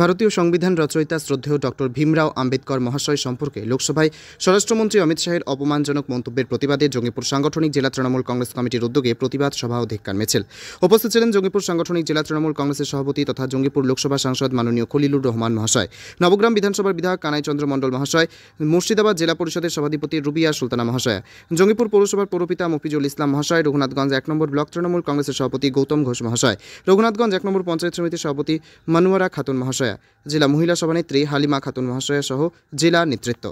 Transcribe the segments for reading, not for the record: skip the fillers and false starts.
ভারতীয় সংবিধান রচয়িতা শ্রদ্ধেয় ডক্টর ভীমরাও আম্বেদকর মহাশয় সম্পর্কে লোকসভায় স্বরাষ্ট্রমন্ত্রী অমিত শাহের অপমানজনক মন্তব্যের প্রতিবাদে জঙ্গিপুর সাংগঠনিক জেলা তৃণমূল কংগ্রেস কমিটির উদ্যোগে প্রতিবাদ সভা ও ধিক্কার মিছিল। উপস্থিত ছিলেন জঙ্গিপুর সাংগঠনিক জেলা তৃণমূল কংগ্রেসের সভাপতি তথা জঙ্গিপুর লোকসভা সাংসদ মাননীয় খলিলুর রহমান মহাশয়, নবগ্রাম বিধানসভার বিধায়ক কানাই চন্দ্র মণ্ডল মহাশয়, মুর্শিদাবাদ জেলা পরিষদের সভাধিপতি রুবিয়া সুলতানা মহাশয়া, জঙ্গিপুর পৌরসভার পৌরপিতা মফিজুল ইসলাম মহাশয়, রঘুনাথগঞ্জ 1 নম্বর ব্লক তৃণমূল কংগ্রেসের সভাপতি গৌতম ঘোষ মহাশয়, রঘুনাথগঞ্জ 1 নম্বর পঞ্চায়েত সমিতির সভাপতি মনোয়ারা খাতুন মহাশয়া, জেলা মহিলা সভানেত্রী হালিমা খাতুন মহাশয়া সহ জেলা নেতৃত্ব।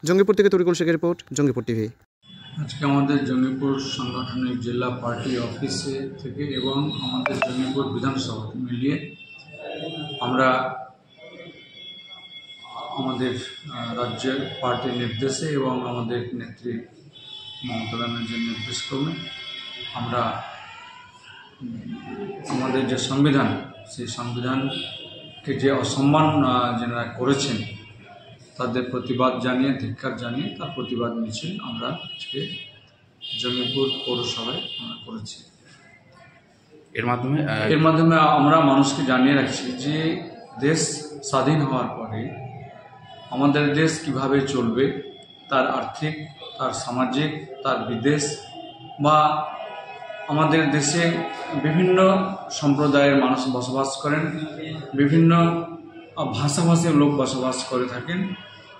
জঙ্গিপুর থেকে তরিকুল শেখের রিপোর্ট, জঙ্গিপুর টিভি। আজকে আমাদের জঙ্গিপুর সাংগঠনিক জেলা পার্টি অফিসে থেকে এবং আমাদের জঙ্গিপুর বিধানসভা মিলিয়ে আমরা আমাদের রাজ্যের পার্টির নির্দেশে এবং আমাদের নেত্রী মমতা ব্যানার্জির নির্দেশক্রমে আমরা আমাদের যে সংবিধান, সেই সংবিধানকে যে অসম্মান যারা করেছেন তাদের প্রতিবাদ জানিয়ে, ধিক্কার জানিয়ে তার প্রতিবাদ মিছিল আমরা আজকে জঙ্গিপুর পৌরসভায় আমরা করেছি। এর মাধ্যমে আমরা মানুষকে জানিয়ে রাখছি যে দেশ স্বাধীন হওয়ার পরে আমাদের দেশ কিভাবে চলবে, তার আর্থিক, তার সামাজিক, তার বিদেশ বা আমাদের দেশে বিভিন্ন সম্প্রদায়ের মানুষ বসবাস করেন, বিভিন্ন ভাষাভাষীর লোক বসবাস করে থাকেন,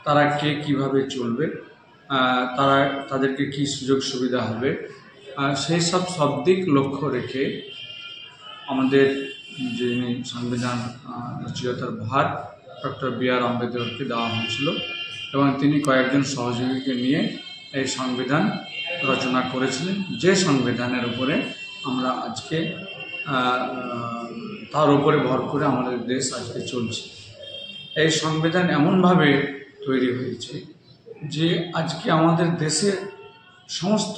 তারা কে কীভাবে চলবে, তাদেরকে কি সুযোগ সুবিধা হবে, সেই সব দিক লক্ষ্য রেখে আমাদের যিনি সংবিধান রচয়িতার ভার ডক্টর বি.আর. আম্বেদকরকে দেওয়া হয়েছিল এবং তিনি কয়েকজন সহযোগীকে নিয়ে এই সংবিধান রচনা করেছিলেন, যে সংবিধানের উপরে আমরা আজকে তার উপরে ভর করে আমাদের দেশ আজকে চলছে। এই সংবিধান এমনভাবে তৈরি হয়েছে যে আজকে আমাদের দেশের সমস্ত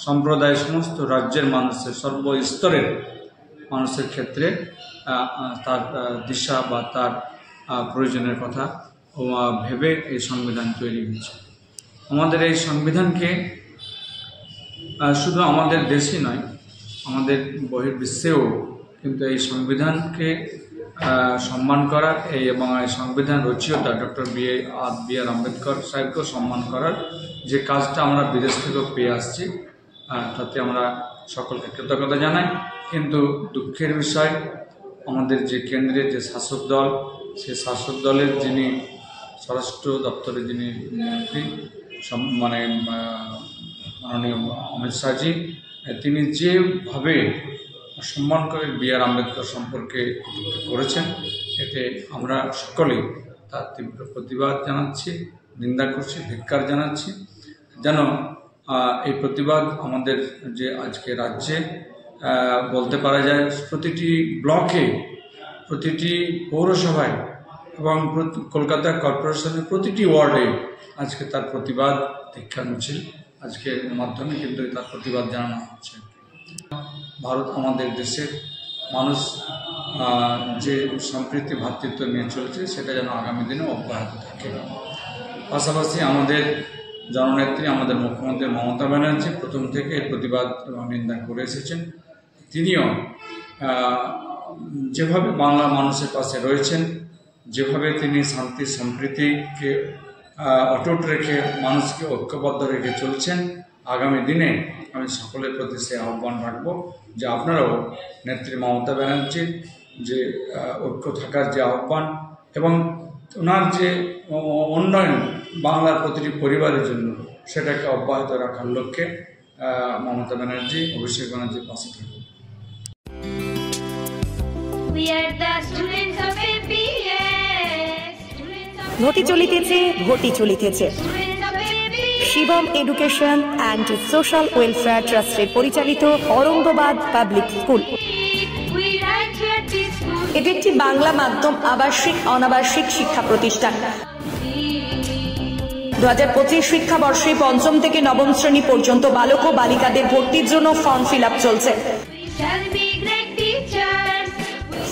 সম্প্রদায়, সমস্ত রাজ্যের মানুষের, সর্বস্তরের মানুষের ক্ষেত্রে তার দিশা বা তার প্রয়োজনের কথা ভেবে এই সংবিধান তৈরি হয়েছে। আমাদের এই সংবিধানকে শুধু আমাদের দেশই নয়, আমাদের বহির্বিশ্বেও কিন্তু এই সংবিধানকে সম্মান করার এবং এই সংবিধান রচয়িতা ডক্টর বি.আর. আম্বেদকর সাহেবকেও সম্মান করার যে কাজটা আমরা বিদেশ থেকেও পেয়ে আসছি, তাতে আমরা সকলকে কৃতজ্ঞতা জানাই। কিন্তু দুঃখের বিষয়, আমাদের যে কেন্দ্রের যে শাসক দল, সেই শাসক দলের যিনি স্বরাষ্ট্র দপ্তরের যিনি মন্ত্রী মাননীয় অমিত শাহজি, তিনি যেভাবে সম্মান করে বি.আর. আম্বেদকর সম্পর্কে করেছেন, এতে আমরা সকলেই তার তীব্র প্রতিবাদ জানাচ্ছি, নিন্দা করছি, ধিক্কার জানাচ্ছি। যেন এই প্রতিবাদ আমাদের যে আজকে রাজ্যে বলতে পারা যায় প্রতিটি ব্লকে, প্রতিটি পৌরসভায় এবং কলকাতা কর্পোরেশনের প্রতিটি ওয়ার্ডে আজকে তার প্রতিবাদ ধিক্কার মিছিল আজকের মাধ্যমে কিন্তু তার প্রতিবাদ জানানো হচ্ছে। ভারত আমাদের দেশের মানুষ যে সম্প্রীতি, ভ্রাতৃত্ব নিয়ে চলছে, সেটা যেন আগামী দিনে অব্যাহত থাকে। পাশাপাশি আমাদের জননেত্রী, আমাদের মুখ্যমন্ত্রী মমতা ব্যানার্জি প্রথম থেকে প্রতিবাদ এবং নিন্দা করে এসেছেন। তিনিও যেভাবে বাংলা মানুষের পাশে রয়েছেন, যেভাবে তিনি শান্তি সম্প্রীতিকে অটুট রেখে মানুষকে ঐক্যবদ্ধ রেখে চলছেন, আগামী দিনে আমি সকলের প্রতি সে আহ্বান রাখব যে আপনারাও নেত্রী মমতা ব্যানার্জির যে ঐক্য থাকার যে আহ্বান এবং ওনার যে উন্নয়ন বাংলার প্রতিটি পরিবারের জন্য, সেটাকে অব্যাহত রাখার লক্ষ্যে মমতা ব্যানার্জি, অভিষেক ব্যানার্জির পাশে থাকবে। ঘটি চলিতেছে Shivam education and social welfare ট্রাস্টের পরিচালিত অরঙ্গবাদ পাবলিক স্কুল। এটি একটি বাংলা মাধ্যম আবাসিক অনাবাসিক শিক্ষা প্রতিষ্ঠান। 2025 শিক্ষাবর্ষে 5ম থেকে 9ম শ্রেণী পর্যন্ত বালক ও বালিকাদের ভর্তির জন্য ফর্ম ফিল আপ চলছে।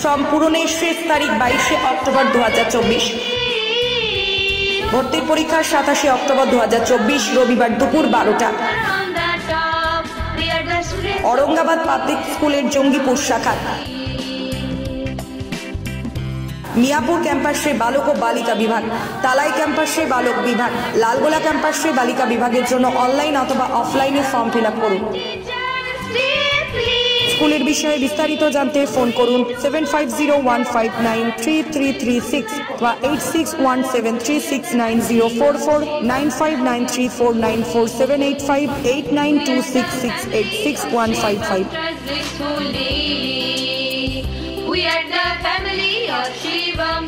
ফর্ম পূরণের শেষ তারিখ 22শে অক্টোবর 2024। ভর্তির পরীক্ষা 27শে অক্টোবর 2024 রবিবার দুপুর 12টা। ঔরঙ্গাবাদ পাবলিক স্কুলের জঙ্গিপুর শাখা। মিয়াপুর ক্যাম্পাসে বালক ও বালিকা বিভাগ, তালাই ক্যাম্পাসে বালক বিভাগ, লালগোলা ক্যাম্পাসে বালিকা বিভাগের জন্য অনলাইন অথবা অফলাইনে ফর্ম ফিল আপ করুন। স্কুলের বিষয়ে বিস্তারিত জানতে ফোন করুন 7501593336 বা 8617369044 9593494785 8926686155। We are the family of Shivam.